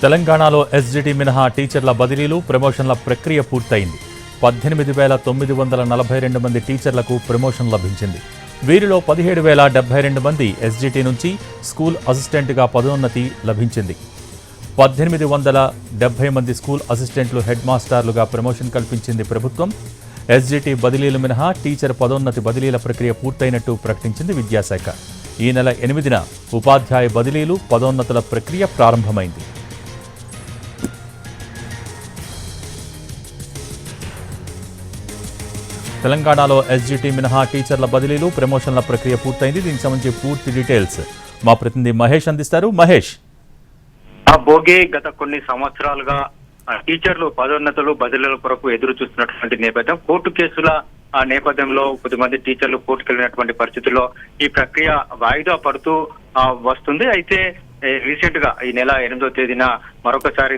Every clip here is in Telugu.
తెలంగాణలో ఎస్జిటి మినహా టీచర్ల బదిలీలు, ప్రమోషన్ల ప్రక్రియ పూర్తయింది. 18,942 మంది టీచర్లకు ప్రమోషన్ లభించింది. వీరిలో 17,072 మంది ఎస్జిటి నుంచి స్కూల్ అసిస్టెంట్గా పదోన్నతి లభించింది. 1870 మంది స్కూల్ అసిస్టెంట్లు హెడ్ మాస్టర్లుగా ప్రమోషన్ కల్పించింది ప్రభుత్వం. ఎస్జిటి బదిలీలు మినహా టీచర్ పదోన్నతి బదిలీల ప్రక్రియ పూర్తయినట్టు ప్రకటించింది విద్యాశాఖ. ఈ నెల 8న ఉపాధ్యాయ బదిలీలు, పదోన్నతుల ప్రక్రియ ప్రారంభమైంది. తెలంగాణలో ఎస్జిటి మినహా టీచర్ల బదిలీలు, ప్రమోషన్ల ప్రక్రియ పూర్తయింది. దీనికి సంబంధించి పూర్తి డీటెయిల్స్ మా ప్రతినిధి మహేష్ అందిస్తారు. మహేష్, భోగి గత కొన్ని సంవత్సరాలుగా టీచర్లు పదోన్నతులు బదిలీల కొరకు ఎదురు చూస్తున్నటువంటి నేపథ్యం, కోర్టు కేసుల నేపథ్యంలో కొద్దిమంది టీచర్లు కోర్టుకు వెళ్ళినటువంటి పరిస్థితుల్లో ఈ ప్రక్రియ వాయిదా పడుతూ వస్తుంది. అయితే రీసెంట్ గా ఈ నెల 8వ తేదీన మరొకసారి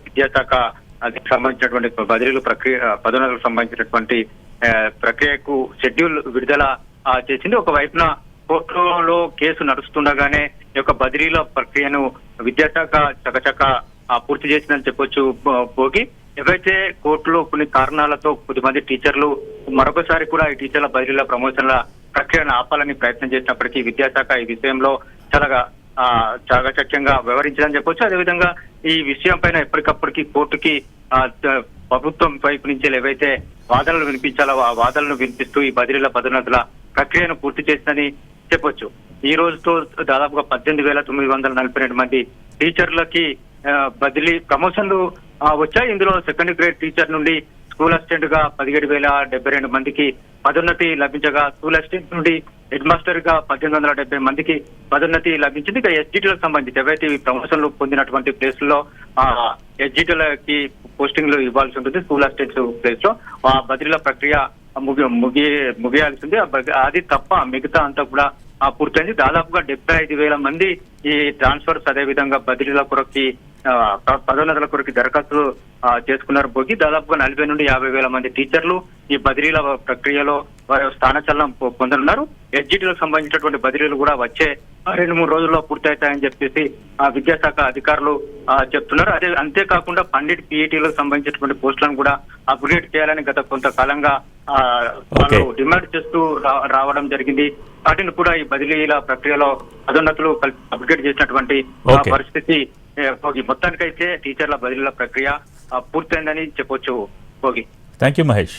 విద్యాశాఖ దానికి సంబంధించినటువంటి బదిలీలు ప్రక్రియ పదోన్నతులకు సంబంధించినటువంటి ప్రక్రియకు షెడ్యూల్ విడుదల చేసింది. ఒకవైపున కోర్టులో కేసు నడుస్తుండగానే ఈ యొక్క బదిలీల ప్రక్రియను విద్యాశాఖ చకచక పూర్తి చేసిందని చెప్పొచ్చు. భోగి, ఏవైతే కోర్టులో కొన్ని కారణాలతో కొద్దిమంది టీచర్లు మరొకసారి కూడా ఈ టీచర్ల బదిలీల ప్రమోషన్ల ప్రక్రియను ఆపాలని ప్రయత్నం చేసినప్పటికీ విద్యాశాఖ ఈ విషయంలో చాలా చాకచక్యంగా వ్యవహరించాలని చెప్పొచ్చు. అదేవిధంగా ఈ విషయం పైన ఎప్పటికప్పటికి కోర్టుకి ప్రభుత్వం వైపు నుంచి ఏవైతే వాదనలు వినిపించాలో ఆ వాదనలను వినిపిస్తూ ఈ బదిలీల పదోన్నతుల ప్రక్రియను పూర్తి చేసిందని చెప్పొచ్చు. ఈ రోజుతో దాదాపుగా 18,942 మంది టీచర్లకి బదిలీ ప్రమోషన్లు వచ్చాయి. ఇందులో సెకండ్ గ్రేడ్ టీచర్ నుండి స్కూల్ అసిస్టెంట్ గా 17,072 మందికి పదోన్నతి లభించగా, స్కూల్ అసిస్టెంట్ నుండి హెడ్ మాస్టర్ గా 1870 మందికి పదోన్నతి లభించింది. ఇక ఎస్జిటీలకు సంబంధించి ఏవైతే ఈ ప్రమోషన్లు పొందినటువంటి ప్లేస్లలో ఎస్జిటీలకి పోస్టింగ్లు ఇవ్వాల్సి ఉంటుంది. స్కూల్ అసిస్టెంట్స్ ప్లేస్ లో ఆ బదిలీల ప్రక్రియ ముగియాల్సి ఉంది. అది తప్ప మిగతా అంతా కూడా పూర్తయింది. దాదాపుగా 75,000 మంది ఈ ట్రాన్స్ఫర్స్ అదేవిధంగా బదిలీల కొరకి పదోన్నతుల కొరకు దరఖాస్తులు చేసుకున్నారు. భోగి, దాదాపుగా 40 నుండి 50,000 మంది టీచర్లు ఈ బదిలీల ప్రక్రియలో స్థానచలనం పొందనున్నారు. ఎస్జిటీలకు సంబంధించినటువంటి బదిలీలు కూడా వచ్చే 2-3 రోజుల్లో పూర్తవుతాయని చెప్పేసి విద్యాశాఖ అధికారులు చెప్తున్నారు. అంతేకాకుండా పండిట్ పిఈటీలకు సంబంధించినటువంటి పోస్టులను కూడా అప్గ్రేడ్ చేయాలని గత కొంతకాలంగా వాళ్ళు డిమాండ్ చేస్తూ రావడం జరిగింది. వాటిని కూడా ఈ బదిలీల ప్రక్రియలో పదోన్నతులు అప్గ్రేడ్ చేసినటువంటి పరిస్థితి. మొత్తానికైతే టీచర్ల బదిలీల ప్రక్రియ పూర్తయిందని చెప్పొచ్చు. Bhogi, thank you Mahesh.